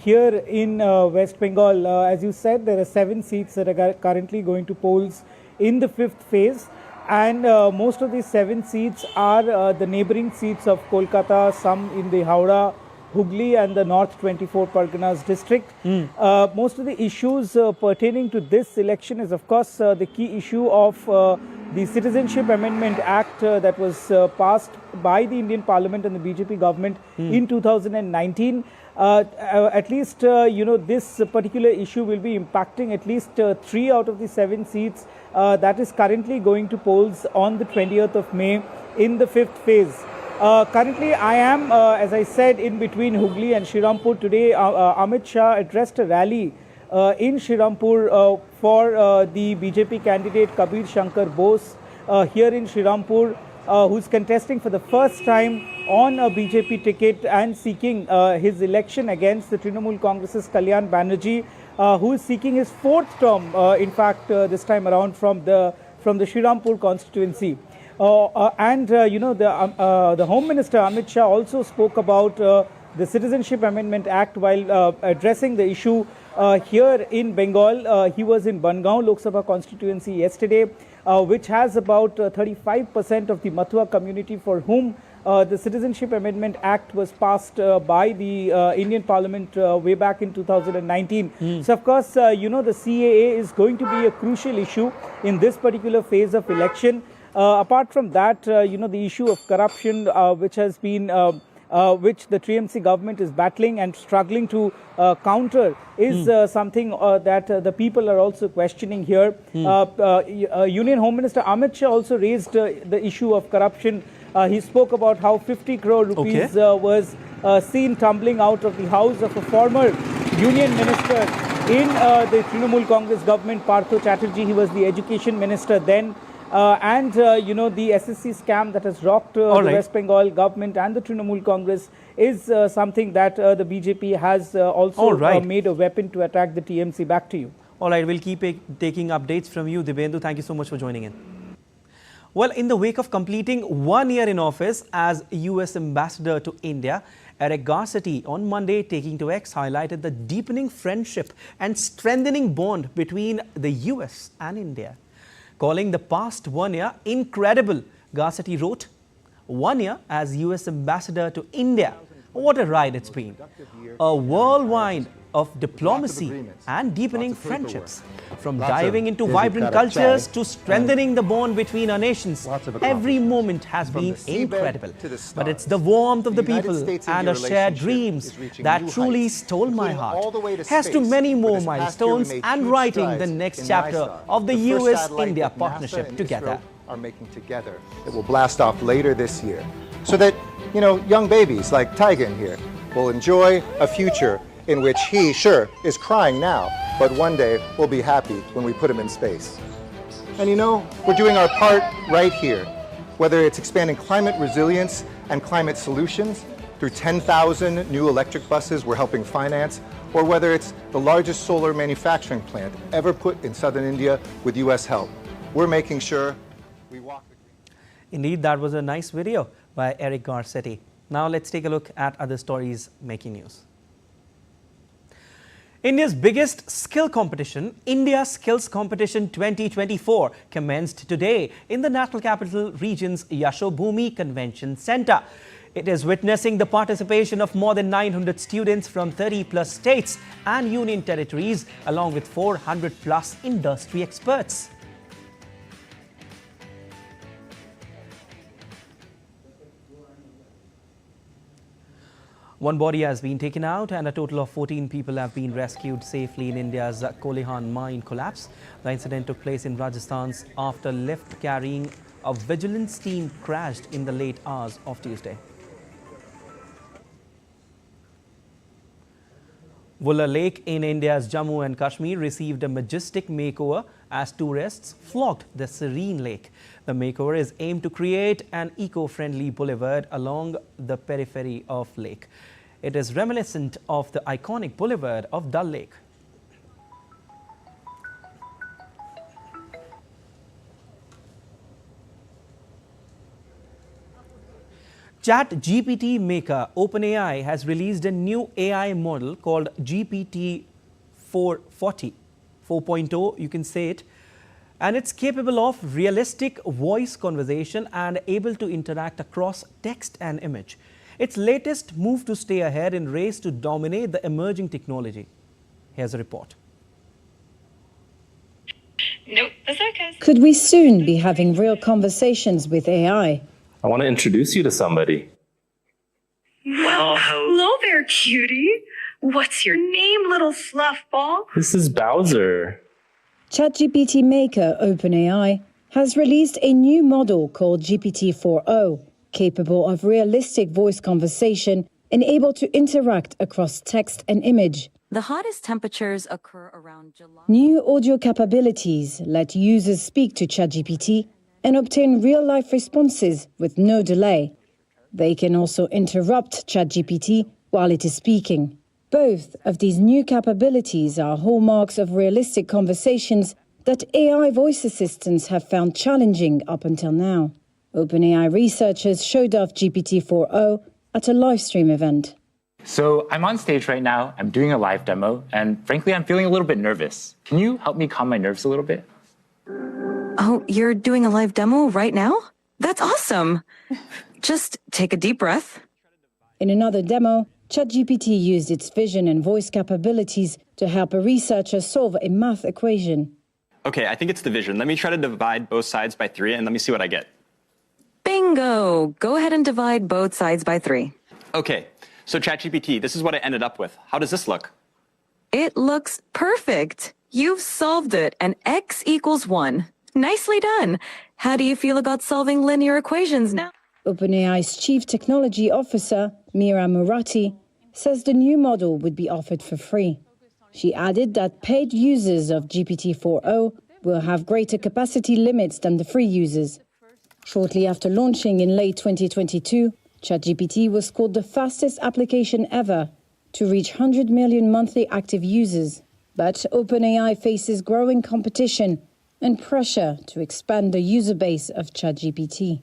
here in West Bengal. As you said, there are 7 seats that are currently going to polls in the 5th phase. And most of these 7 seats are the neighboring seats of Kolkata, some in the Howrah, Hooghly and the North 24 Parganas district. Most of the issues pertaining to this election is, of course, the key issue of the Citizenship Amendment Act that was passed by the Indian Parliament and the BJP government in 2019. At least, this particular issue will be impacting at least 3 out of the 7 seats that is currently going to polls on the 20th of May in the 5th phase. Currently, I am, as I said, in between Hooghly and Srirampur. Today, Amit Shah addressed a rally in Srirampur for the BJP candidate Kabir Shankar Bose here in Srirampur, who's contesting for the first time on a BJP ticket and seeking his election against the Trinamool Congress's Kalyan Banerjee, who is seeking his 4th term, in fact, this time around from the Srirampur constituency. The Home Minister Amit Shah also spoke about the Citizenship Amendment Act while addressing the issue here in Bengal. He was in Bangaon Lok Sabha constituency yesterday, which has about 35% of the Mathua community for whom the Citizenship Amendment Act was passed by the Indian Parliament way back in 2019. So, of course, the CAA is going to be a crucial issue in this particular phase of election. Apart from that, the issue of corruption, which has been which the TMC government is battling and struggling to counter, is something that the people are also questioning here. Union Home Minister Amit Shah also raised the issue of corruption. He spoke about how 50 crore rupees was seen tumbling out of the house of a former union minister in the Trinamool Congress government, Partho Chatterjee. He was the education minister then. The SSC scam that has rocked the West Bengal government and the Trinamool Congress is something that the BJP has also made a weapon to attack the TMC. Back to you. All right, we'll keep taking updates from you, Dibyendu. Thank you so much for joining in. Well, in the wake of completing 1 year in office as US Ambassador to India, Eric Garcetti on Monday, taking to X, highlighted the deepening friendship and strengthening bond between the US and India. Calling the past 1 year incredible, Garcetti wrote, 1 year as US Ambassador to India. What a ride it's been. A whirlwind of diplomacy and deepening friendships. From diving into vibrant cultures to strengthening the bond between our nations, every moment has been incredible. But it's the warmth of the people and our shared dreams that truly stole my heart. Here's to many more milestones and writing the next chapter of the US-India partnership together. Are making together. It will blast off later this year, so that young babies like Tigan here will enjoy a future in which he, sure, is crying now, but one day will be happy when we put him in space. And we're doing our part right here, whether it's expanding climate resilience and climate solutions through 10,000 new electric buses we're helping finance, or whether it's the largest solar manufacturing plant ever put in southern India with US help. We're making sure we walk the green. Indeed, that was a nice video by Eric Garcetti. Now let's take a look at other stories making news. India's biggest skill competition, India Skills Competition 2024, commenced today in the National Capital Region's Yashobhumi Convention Centre. It is witnessing the participation of more than 900 students from 30+ states and union territories, along with 400+ industry experts. One body has been taken out and a total of 14 people have been rescued safely in India's Kolehan mine collapse. The incident took place in Rajasthan's after lift carrying a vigilance team crashed in the late hours of Tuesday. Vulla Lake in India's Jammu and Kashmir received a majestic makeover as tourists flocked the serene lake. The makeover is aimed to create an eco-friendly boulevard along the periphery of lake. It is reminiscent of the iconic boulevard of Dal Lake. ChatGPT maker OpenAI has released a new AI model called GPT 4.0, you can say it, and it's capable of realistic voice conversation and able to interact across text and image. Its latest move to stay ahead in race to dominate the emerging technology. Here's a report. Nope, could we soon be having real conversations with AI? I want to introduce you to somebody. Well, hello there, cutie. What's your name, little fluffball? This is Bowser. ChatGPT maker OpenAI has released a new model called GPT 4.0, capable of realistic voice conversation and able to interact across text and image. The hottest temperatures occur around July. New audio capabilities let users speak to ChatGPT and obtain real-life responses with no delay. They can also interrupt ChatGPT while it is speaking. Both of these new capabilities are hallmarks of realistic conversations that AI voice assistants have found challenging up until now. OpenAI researchers showed off GPT 4.0 at a live stream event. So I'm on stage right now, I'm doing a live demo, and frankly, I'm feeling a little bit nervous. Can you help me calm my nerves a little bit? Oh, you're doing a live demo right now? That's awesome. Just take a deep breath. In another demo, ChatGPT used its vision and voice capabilities to help a researcher solve a math equation. Okay, I think it's the vision. Let me try to divide both sides by 3 and let me see what I get. Bingo! Go ahead and divide both sides by 3. Okay, so ChatGPT, this is what I ended up with. How does this look? It looks perfect. You've solved it, and x equals 1. Nicely done. How do you feel about solving linear equations now? OpenAI's Chief Technology Officer, Mira Murati, says the new model would be offered for free. She added that paid users of GPT-4o will have greater capacity limits than the free users. Shortly after launching in late 2022, ChatGPT was called the fastest application ever to reach 100 million monthly active users. But OpenAI faces growing competition and pressure to expand the user base of ChatGPT.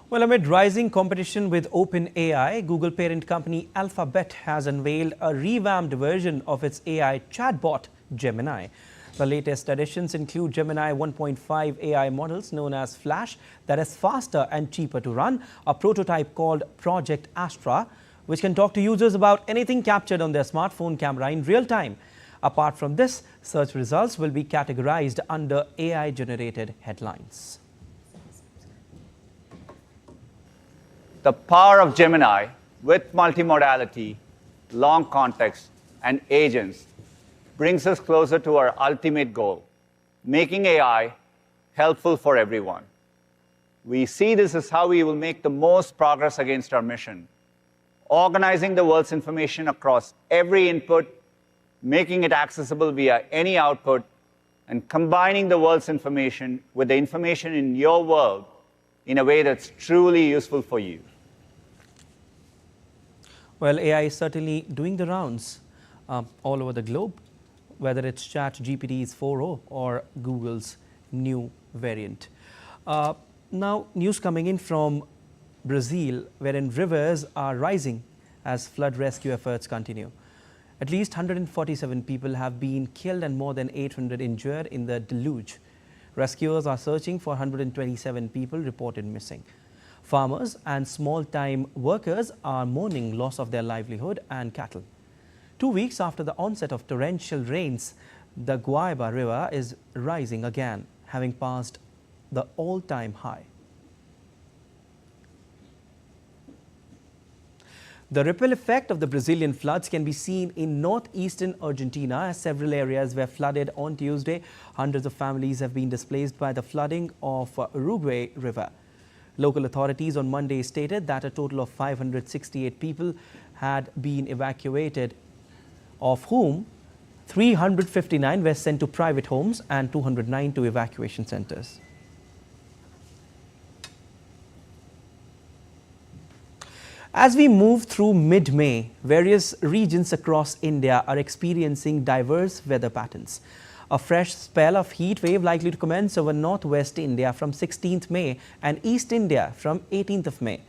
Well, amid rising competition with OpenAI, Google parent company Alphabet has unveiled a revamped version of its AI chatbot, Gemini. The latest additions include Gemini 1.5 AI models known as Flash that is faster and cheaper to run, a prototype called Project Astra, which can talk to users about anything captured on their smartphone camera in real time. Apart from this, search results will be categorized under AI-generated headlines. The power of Gemini with multimodality, long context, and agents brings us closer to our ultimate goal, making AI helpful for everyone. We see this as how we will make the most progress against our mission, organizing the world's information across every input, making it accessible via any output, and combining the world's information with the information in your world in a way that's truly useful for you. Well, AI is certainly doing the rounds all over the globe, whether it's ChatGPT's 4o or Google's new variant. Now, news coming in from Brazil, wherein rivers are rising as flood rescue efforts continue. At least 147 people have been killed and more than 800 injured in the deluge. Rescuers are searching for 127 people reported missing. Farmers and small-time workers are mourning loss of their livelihood and cattle. 2 weeks after the onset of torrential rains, the Guaiba River is rising again, having passed the all-time high. The ripple effect of the Brazilian floods can be seen in northeastern Argentina, as several areas were flooded on Tuesday. Hundreds of families have been displaced by the flooding of Uruguay River. Local authorities on Monday stated that a total of 568 people had been evacuated, of whom 359 were sent to private homes and 209 to evacuation centers. As we move through mid-May, various regions across India are experiencing diverse weather patterns. A fresh spell of heat wave likely to commence over northwest India from 16th May and East India from 18th of May.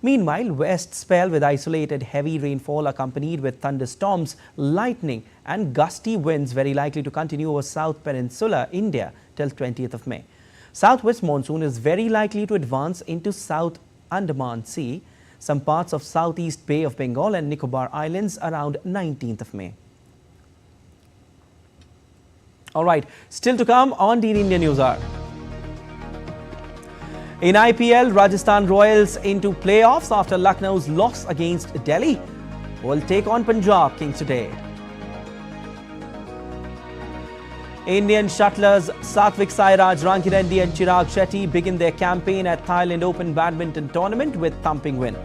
Meanwhile, west spell with isolated heavy rainfall accompanied with thunderstorms, lightning and gusty winds very likely to continue over South Peninsula India till 20th of May. Southwest monsoon is very likely to advance into South Andaman Sea, some parts of Southeast Bay of Bengal and Nicobar Islands around 19th of May. All right, still to come on DD NewsHour. In IPL, Rajasthan Royals into playoffs after Lucknow's loss against Delhi will take on Punjab Kings today. Indian shuttlers Satvik Sairaj Rankireddy and Chirag Shetty begin their campaign at Thailand Open Badminton Tournament with thumping win.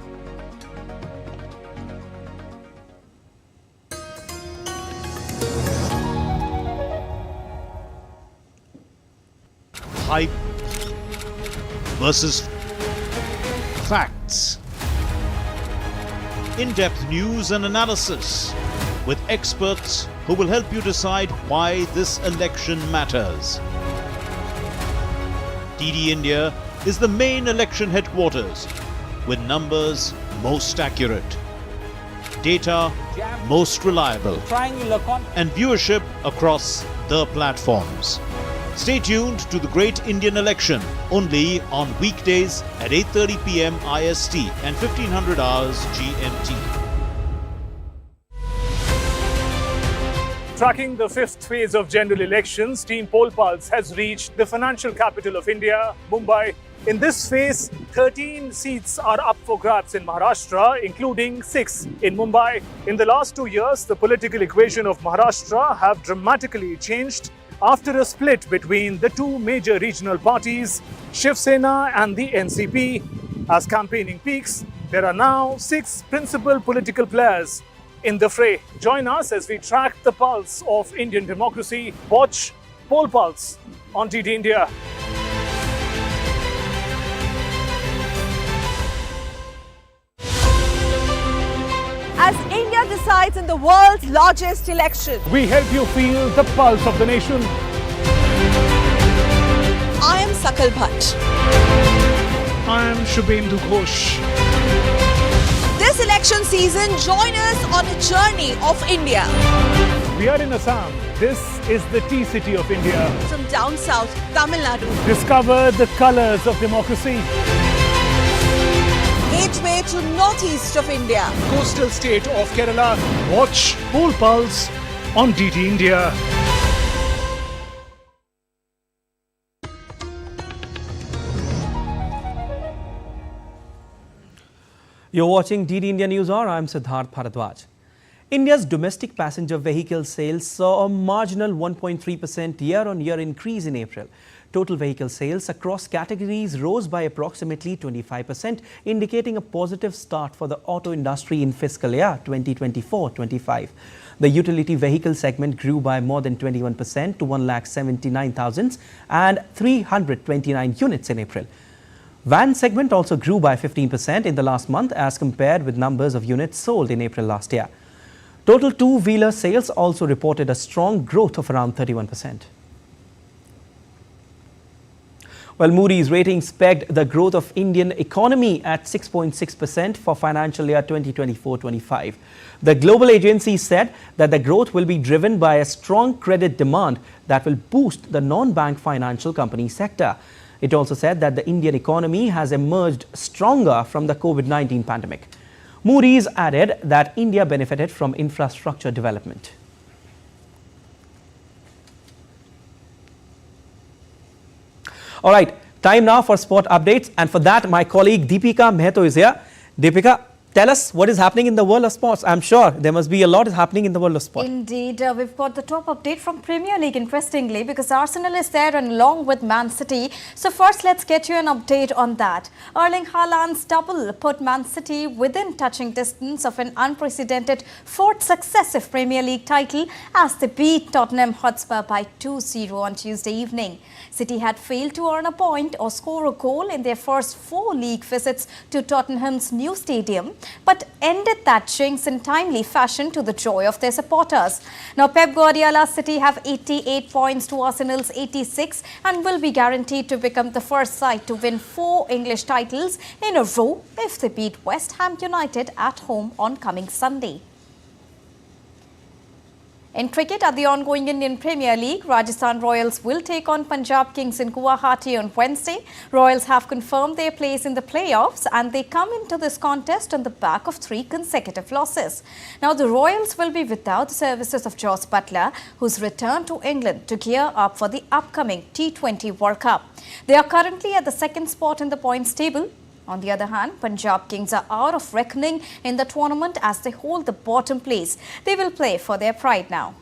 Hype versus facts. In-depth news and analysis with experts who will help you decide why this election matters. DD India is the main election headquarters with numbers most accurate, data most reliable, and viewership across the platforms. Stay tuned to the Great Indian Election only on weekdays at 8:30 p.m. IST and 1500 hours GMT. Tracking the fifth phase of general elections, Team Poll Pulse has reached the financial capital of India, Mumbai. In this phase, 13 seats are up for grabs in Maharashtra, including 6 in Mumbai. In the last 2 years, the political equation of Maharashtra have dramatically changed after a split between the two major regional parties, Shiv Sena and the NCP. As campaigning peaks, there are now 6 principal political players in the fray. Join us as we track the pulse of Indian democracy. Watch Poll Pulse on DD India. As India decides in the world's largest election, we help you feel the pulse of the nation. I am Sakal Bhatt. I am Shubhendu Ghosh. This election season, join us on a journey of India. We are in Assam. This is the tea city of India. From down south, Tamil Nadu. Discover the colors of democracy. Gateway to northeast of India. Coastal state of Kerala. Watch Poll Pulse on DD India. You're watching DD India NewsHour. I'm Siddharth Bharadwaj. India's domestic passenger vehicle sales saw a marginal 1.3% year-on-year increase in April. Total vehicle sales across categories rose by approximately 25%, indicating a positive start for the auto industry in fiscal year 2024-25. The utility vehicle segment grew by more than 21% to 179,329 units in April. Van segment also grew by 15% in the last month as compared with numbers of units sold in April last year. Total two-wheeler sales also reported a strong growth of around 31%. Well, Moody's ratings pegged the growth of Indian economy at 6.6% for financial year 2024-25. The global agency said that the growth will be driven by a strong credit demand that will boost the non-bank financial company sector. It also said that the Indian economy has emerged stronger from the COVID-19 pandemic. Moody's added that India benefited from infrastructure development. All right, time now for sport updates, and for that my colleague Deepika Mehto is here. Deepika, tell us what is happening in the world of sports. I'm sure there must be a lot happening in the world of sport. Indeed, we've got the top update from Premier League, interestingly, because Arsenal is there and along with Man City. So first, let's get you an update on that. Erling Haaland's double put Man City within touching distance of an unprecedented 4th successive Premier League title as they beat Tottenham Hotspur by 2-0 on Tuesday evening. City had failed to earn a point or score a goal in their first 4 league visits to Tottenham's new stadium, but ended that jinx in timely fashion to the joy of their supporters. Now, Pep Guardiola's City have 88 points to Arsenal's 86 and will be guaranteed to become the first side to win 4 English titles in a row if they beat West Ham United at home on coming Sunday. In cricket, at the ongoing Indian Premier League, Rajasthan Royals will take on Punjab Kings in Guwahati on Wednesday. Royals have confirmed their place in the playoffs and they come into this contest on the back of 3 consecutive losses. Now, the Royals will be without the services of Jos Buttler, who's returned to England to gear up for the upcoming T20 World Cup. They are currently at the 2nd spot in the points table. On the other hand, Punjab Kings are out of reckoning in the tournament as they hold the bottom place. They will play for their pride now.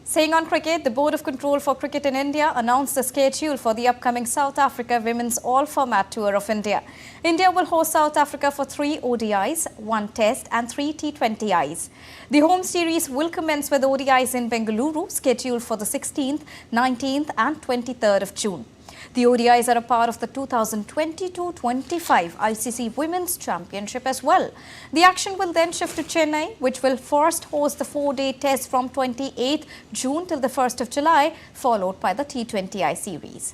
Staying on cricket, the Board of Control for Cricket in India announced the schedule for the upcoming South Africa Women's All-Format Tour of India. India will host South Africa for 3 ODIs, 1 Test and 3 T20Is. The home series will commence with ODIs in Bengaluru, scheduled for the 16th, 19th and 23rd of June. The ODIs are a part of the 2022-25 ICC Women's Championship as well. The action will then shift to Chennai, which will first host the 4-day test from 28th June till the 1st of July, followed by the T20I series.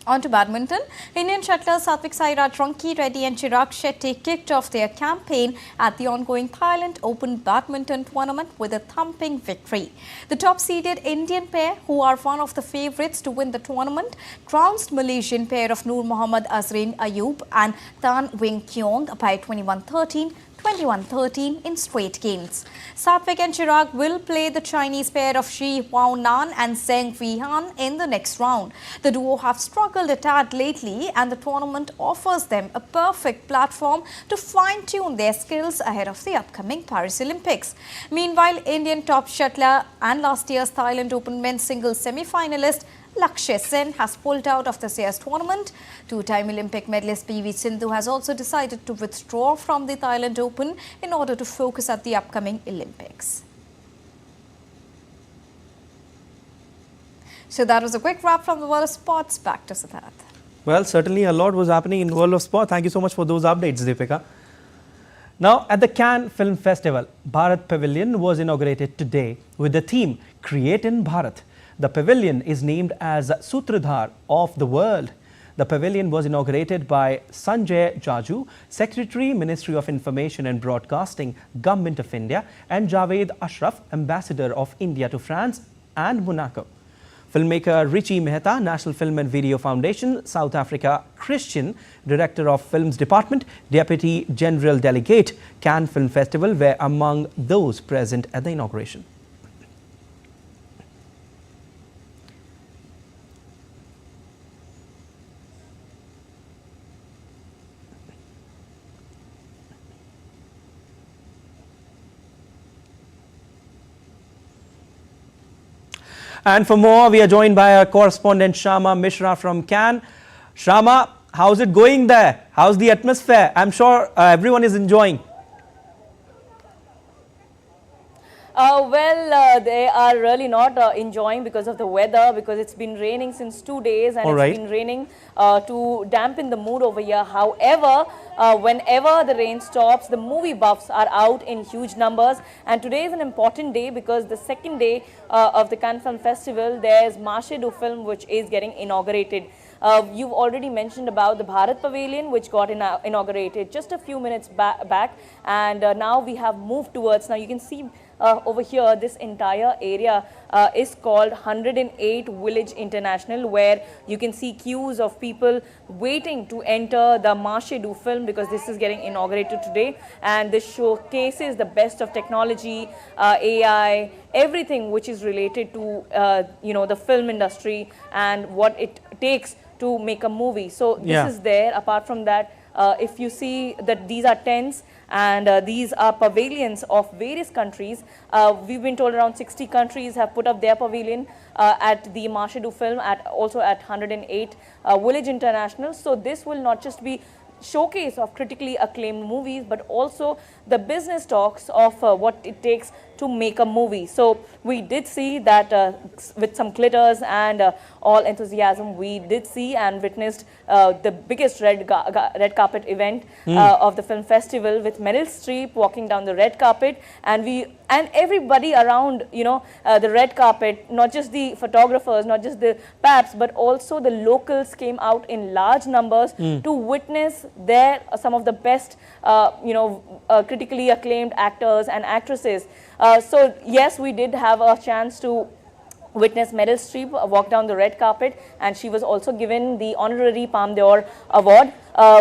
On to badminton. Indian shuttlers Satvik Sairaj, Ranki Reddy and Chirag Shetty kicked off their campaign at the ongoing Thailand Open Badminton Tournament with a thumping victory. The top-seeded Indian pair, who are one of the favourites to win the tournament, trounced Malaysian pair of Nur Mohammad Azrin Ayub and Tan Wing Keong by 21-13, 21-13 in straight games. Satvik and Chirag will play the Chinese pair of Shi Huaonan and Zheng Weihan in the next round. The duo have struggled a tad lately, and the tournament offers them a perfect platform to fine-tune their skills ahead of the upcoming Paris Olympics. Meanwhile, Indian top shuttler and last year's Thailand Open men's singles semi-finalist Lakshya Sen has pulled out of this year's tournament. Two-time Olympic medalist PV Sindhu has also decided to withdraw from the Thailand Open in order to focus at the upcoming Olympics. So that was a quick wrap from the world of sports. Back to Siddharth. Well, certainly a lot was happening in the world of sport. Thank you so much for those updates, Deepika. Now, at the Cannes Film Festival, Bharat Pavilion was inaugurated today with the theme Create in Bharat. The pavilion is named as Sutradhar of the World. The pavilion was inaugurated by Sanjay Jaju, Secretary, Ministry of Information and Broadcasting, Government of India, and Javed Ashraf, Ambassador of India to France and Monaco. Filmmaker Richie Mehta, National Film and Video Foundation, South Africa Christian, Director of Films Department, Deputy General Delegate, Cannes Film Festival were among those present at the inauguration. And for more, we are joined by our correspondent Shama Mishra from Cannes. Shama, how's it going there? How's the atmosphere? I'm sure everyone is enjoying. They are really not enjoying because of the weather, because it's been raining since 2 days, and it's been raining to dampen the mood over here. However, whenever the rain stops, the movie buffs are out in huge numbers, and today is an important day because the second day of the Cannes Film Festival, there's Marché du Film which is getting inaugurated. You've already mentioned about the Bharat Pavilion, which got inaugurated just a few minutes back, and now we have moved towards, now you can see over here, this entire area is called 108 Village International, where you can see queues of people waiting to enter the Marché du Film because this is getting inaugurated today, and this showcases the best of technology, AI, everything which is related to the film industry and what it takes to make a movie. So this is there. Apart from that, if you see that these are tents and these are pavilions of various countries. We've been told around 60 countries have put up their pavilion at the Marché du Film, also at 108 Village International. So this will not just be showcase of critically acclaimed movies, but also the business talks of what it takes to make a movie. So we did see that with some glitters and all enthusiasm, we did see and witnessed the biggest red carpet event of the film festival, with Meryl Streep walking down the red carpet, and everybody around the red carpet, not just the photographers, not just the paps, but also the locals came out in large numbers to witness some of the best critically acclaimed actors and actresses. So yes, we did have a chance to witness Meryl Streep walk down the red carpet, and she was also given the honorary Palme d'Or award.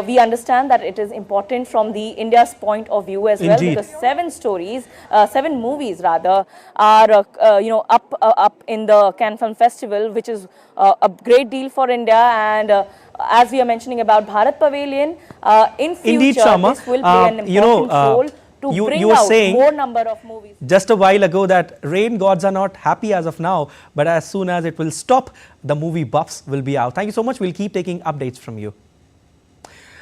We understand that it is important from the India's point of view as well, because 7 movies rather, are up in the Cannes Film Festival, which is a great deal for India. And as we are mentioning about Bharat Pavilion, in future this will play an important role to bring out more number of movies. Just a while ago that rain gods are not happy as of now, but as soon as it will stop, the movie buffs will be out. Thank you so much. We'll keep taking updates from you.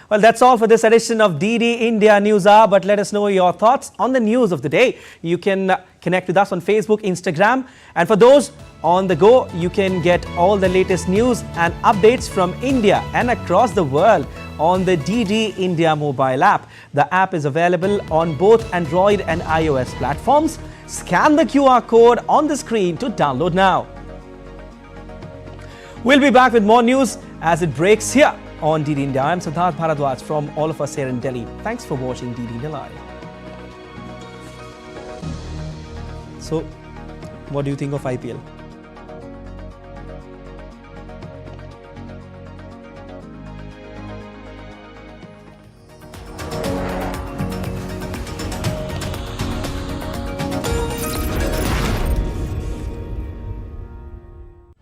Well, that's all for this edition of DD India News Hour, but let us know your thoughts on the news of the day. You can connect with us on Facebook, Instagram, and for those on the go, you can get all the latest news and updates from India and across the world on the DD India mobile app. The app is available on both Android and iOS platforms. Scan the QR code on the screen to download now. We'll be back with more news as it breaks here on DD India. I'm Siddharth Bharadwaj from all of us here in Delhi. Thanks for watching DD India Live. So, what do you think of IPL?